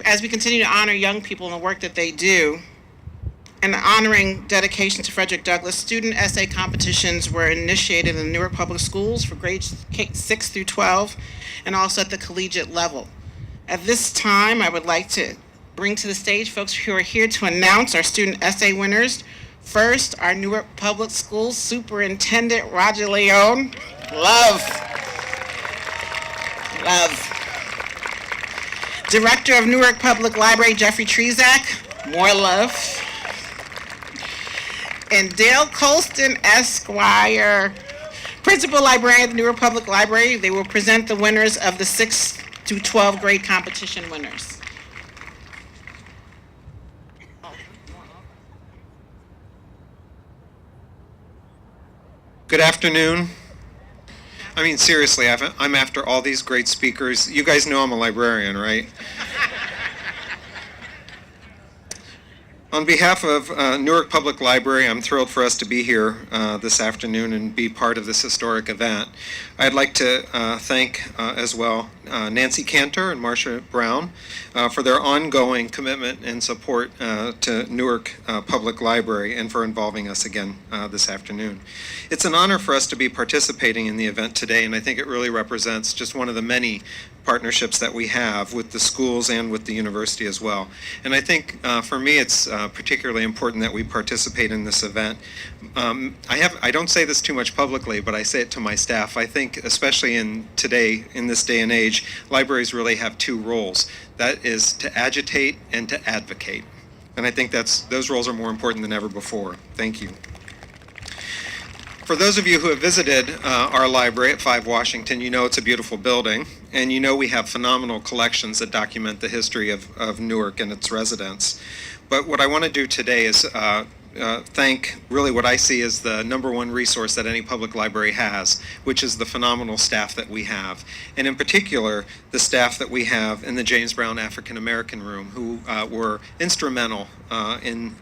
as we continue to honor young people and the work that they do, and honoring dedication to Frederick Douglass, student essay competitions were initiated in Newark Public Schools for grades 6 through 12, and also at the collegiate level. At this time, I would like to bring to the stage folks who are here to announce our student essay winners. First, our Newark Public Schools Superintendent, Roger Leone. Love. Director of Newark Public Library, Jeffrey Trezak. More love. And Dale Colston, Esquire, Principal Librarian of the Newark Public Library. They will present the winners of the 6 to 12 grade competition winners. Good afternoon. I mean, seriously, I'm after all these great speakers. You guys know I'm a librarian, right? On behalf of Newark Public Library, I'm thrilled for us to be here this afternoon and be part of this historic event. I'd like to thank as well Nancy Cantor and Marcia Brown for their ongoing commitment and support to Newark Public Library and for involving us again this afternoon. It's an honor for us to be participating in the event today, and I think it really represents just one of the many partnerships that we have with the schools and with the university as well. And I think for me it's particularly important that we participate in this event. I don't say this too much publicly, but I say it to my staff. I think especially in this day and age, libraries really have two roles. That is to agitate and to advocate. And I think those roles are more important than ever before. Thank you. For those of you who have visited our library at 5 Washington, you know it's a beautiful building, and you know we have phenomenal collections that document the history of Newark and its residents. But what I want to do today is thank really what I see as the number one resource that any public library has, which is the phenomenal staff that we have. And in particular, the staff that we have in the James Brown African American Room, who were instrumental in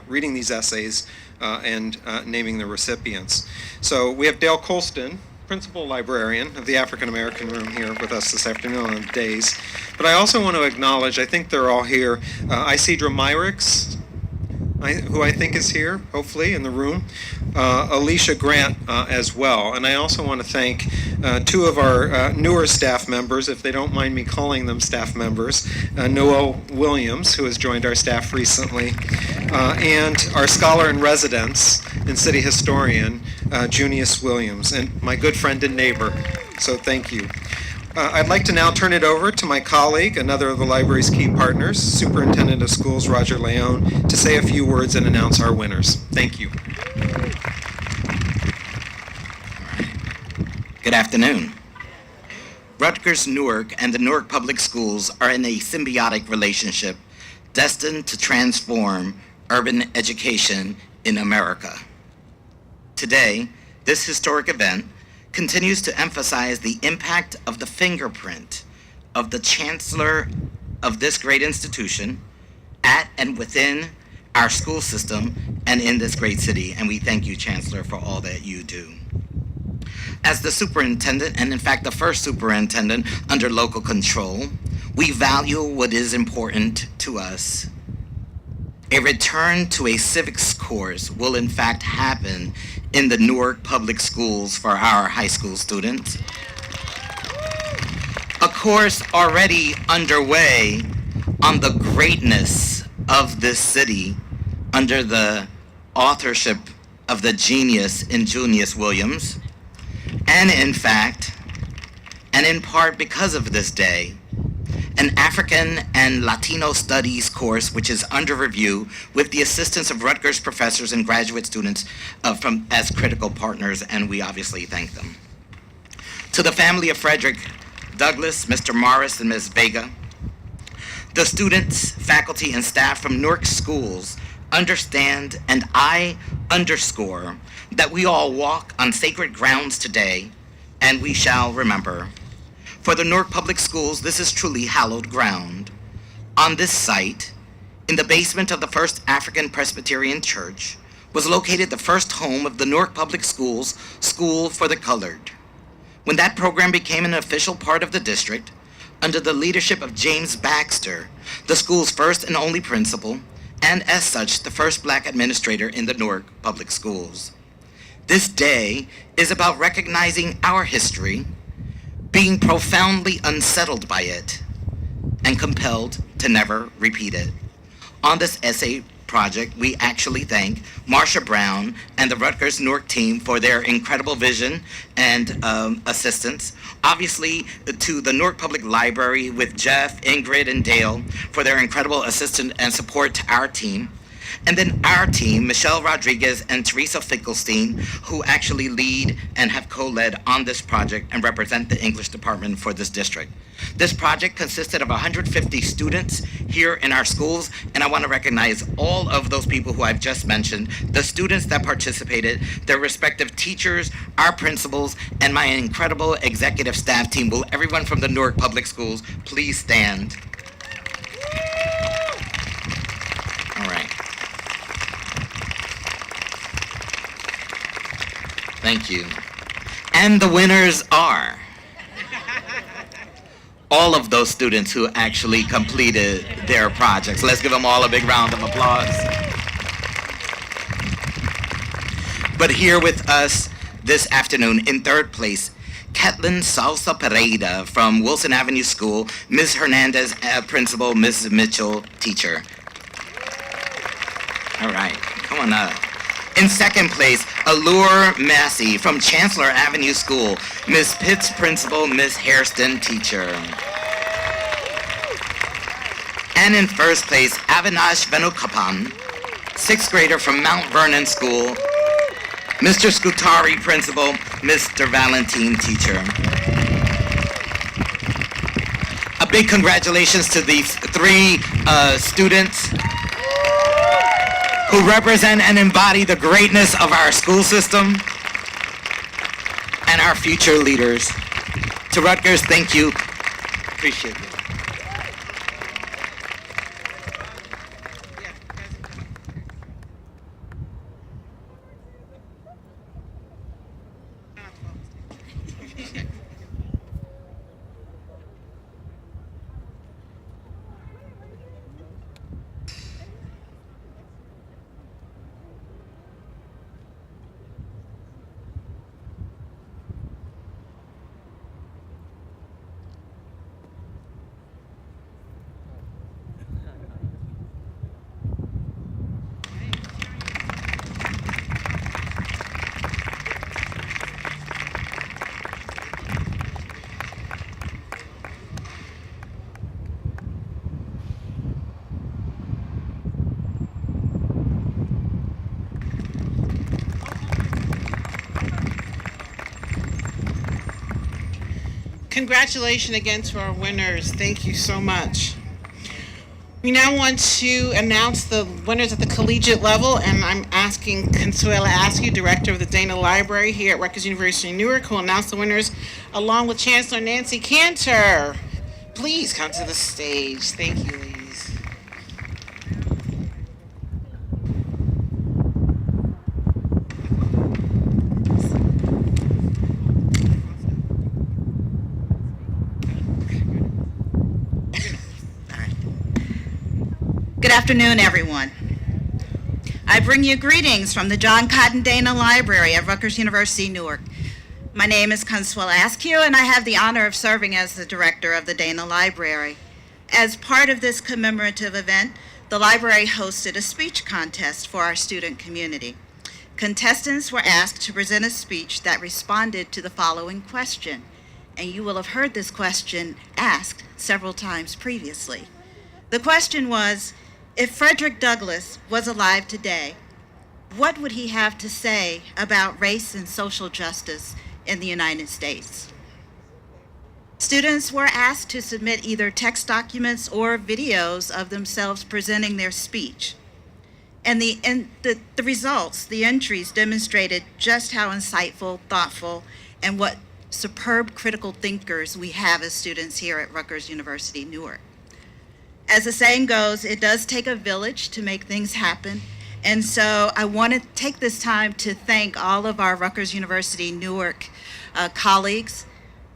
reading these essays and naming the recipients. So we have Dale Colston, Principal Librarian of the African American Room, here with us this afternoon on days. But I also want to acknowledge, I think they're all here, Isidra Myricks, who I think is here, hopefully, in the room, Alicia Grant as well. And I also want to thank two of our newer staff members, if they don't mind me calling them staff members, Noel Williams, who has joined our staff recently, and our scholar in residence and city historian, Junius Williams, and my good friend and neighbor. So thank you. I'd like to now turn it over to my colleague, another of the library's key partners, Superintendent of Schools Roger Leone, to say a few words and announce our winners. Thank you. Good afternoon. Rutgers, Newark, and the Newark Public Schools are in a symbiotic relationship destined to transform urban education in America. Today, this historic event continues to emphasize the impact of the fingerprint of the chancellor of this great institution at and within our school system and in this great city. And we thank you, Chancellor, for all that you do. As the superintendent, and in fact the first superintendent under local control, we value what is important to us. A return to a civics course will in fact happen in the Newark Public Schools for our high school students. A course already underway on the greatness of this city under the authorship of the genius in Junius Williams. And in fact, and in part because of this day, an African and Latino Studies course, which is under review with the assistance of Rutgers professors and graduate students as critical partners, and we obviously thank them. To the family of Frederick Douglass, Mr. Morris, and Ms. Vega, the students, faculty, and staff from Newark schools understand, and I underscore, that we all walk on sacred grounds today, and we shall remember. For the Newark Public Schools, this is truly hallowed ground. On this site, in the basement of the First African Presbyterian Church, was located the first home of the Newark Public Schools School for the Colored. When that program became an official part of the district, under the leadership of James Baxter, the school's first and only principal, and as such, the first Black administrator in the Newark Public Schools. This day is about recognizing our history, being profoundly unsettled by it, and compelled to never repeat it. On this essay project, we actually thank Marsha Brown and the Rutgers Newark team for their incredible vision and assistance. Obviously, to the Newark Public Library with Jeff, Ingrid, and Dale for their incredible assistance and support to our team. And then our team, Michelle Rodriguez and Teresa Finkelstein, who actually lead and have co-led on this project and represent the English department for this district. This project consisted of 150 students here in our schools, and I want to recognize all of those people who I've just mentioned, the students that participated, their respective teachers, our principals, and my incredible executive staff team. Will everyone from the Newark Public Schools please stand? All right. Thank you. And the winners are all of those students who actually completed their projects. Let's give them all a big round of applause. But here with us this afternoon in third place, Ketlin Salsa Pereira from Wilson Avenue School, Ms. Hernandez, principal, Ms. Mitchell, teacher. All right, come on up. In second place, Allure Massey from Chancellor Avenue School, Ms. Pitts, principal, Ms. Hairston, teacher. And in first place, Avinash Venukapan, sixth grader from Mount Vernon School, Mr. Scutari, principal, Mr. Valentine, teacher. A big congratulations to these three students who represent and embody the greatness of our school system and our future leaders. To Rutgers, thank you. Appreciate it. Congratulations again to our winners. Thank you so much. We now want to announce the winners at the collegiate level, and I'm asking Consuela Askew, Director of the Dana Library here at Rutgers University Newark, who will announce the winners along with Chancellor Nancy Cantor. Please come to the stage. Thank you, ladies. Good afternoon, everyone. I bring you greetings from the John Cotton Dana Library at Rutgers University, Newark. My name is Consuela Askew, and I have the honor of serving as the director of the Dana Library. As part of this commemorative event, the library hosted a speech contest for our student community. Contestants were asked to present a speech that responded to the following question, and you will have heard this question asked several times previously. The question was, if Frederick Douglass was alive today, what would he have to say about race and social justice in the United States? Students were asked to submit either text documents or videos of themselves presenting their speech. And the results, the entries, demonstrated just how insightful, thoughtful, and what superb critical thinkers we have as students here at Rutgers University, Newark. As the saying goes, it does take a village to make things happen. And so I want to take this time to thank all of our Rutgers University Newark colleagues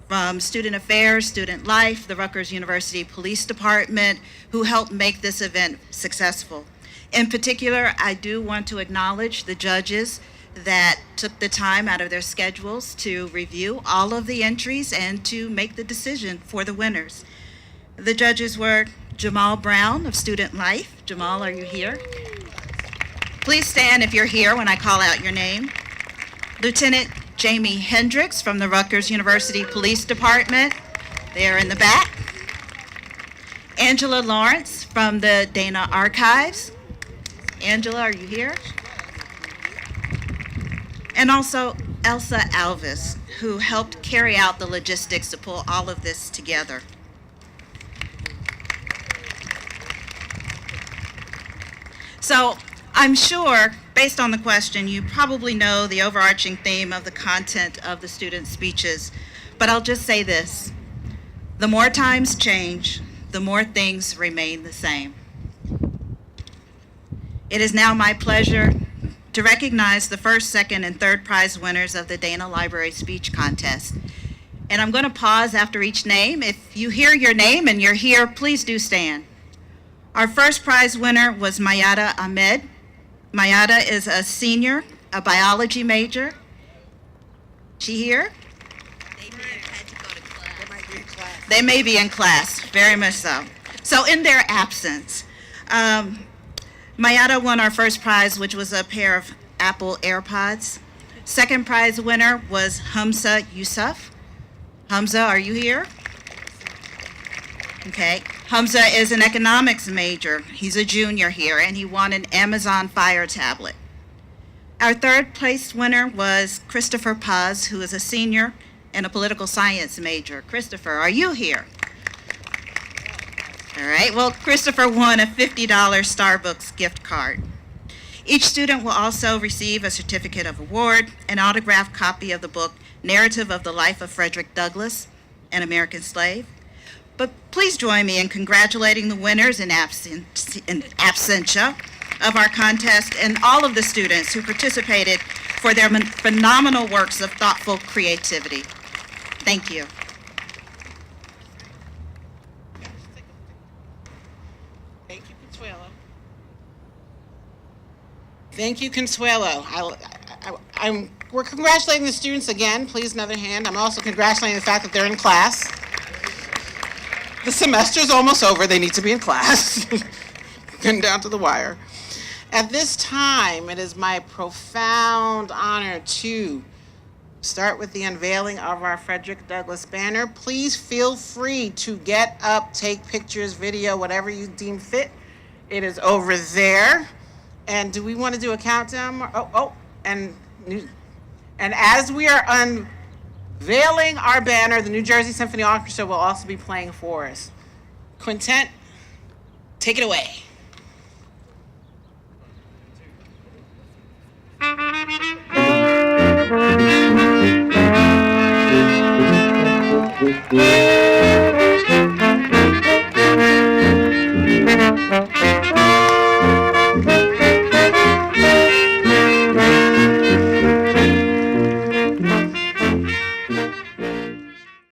from Student Affairs, Student Life, the Rutgers University Police Department, who helped make this event successful. In particular, I do want to acknowledge the judges that took the time out of their schedules to review all of the entries and to make the decision for the winners. The judges were Jamal Brown of Student Life. Jamal, are you here? Please stand if you're here when I call out your name. Lieutenant Jamie Hendricks from the Rutgers University Police Department. They're in the back. Angela Lawrence from the Dana Archives. Angela, are you here? And also Elsa Alvis, who helped carry out the logistics to pull all of this together. So I'm sure, based on the question, you probably know the overarching theme of the content of the student speeches, but I'll just say this. The more times change, the more things remain the same. It is now my pleasure to recognize the first, second, and third prize winners of the Dana Library Speech Contest. And I'm going to pause after each name. If you hear your name and you're here, please do stand. Our first prize winner was Mayada Ahmed. Mayada is a senior, a biology major. She here? They may be in class, very much so. So in their absence, Mayada won our first prize, which was a pair of Apple AirPods. Second prize winner was Hamza Yusuf. Hamza, are you here? Okay. Hamza is an economics major. He's a junior here, and he won an Amazon Fire tablet. Our third place winner was Christopher Paz, who is a senior and a political science major. Christopher, are you here? All right, well, Christopher won a $50 Starbucks gift card. Each student will also receive a certificate of award, an autographed copy of the book, Narrative of the Life of Frederick Douglass, an American Slave. But please join me in congratulating the winners in absentia of our contest and all of the students who participated for their phenomenal works of thoughtful creativity. Thank you. Thank you, Consuelo. Thank you, Consuelo. We're congratulating the students again. Please, another hand. I'm also congratulating the fact that they're in class. The semester's almost over. They need to be in class. Getting down to the wire. At this time, it is my profound honor to start with the unveiling of our Frederick Douglass banner. Please feel free to get up, take pictures, video, whatever you deem fit. It is over there. And do we want to do a countdown? And as we are unveiling our banner, the New Jersey Symphony Orchestra will also be playing for us. Quintet, take it away.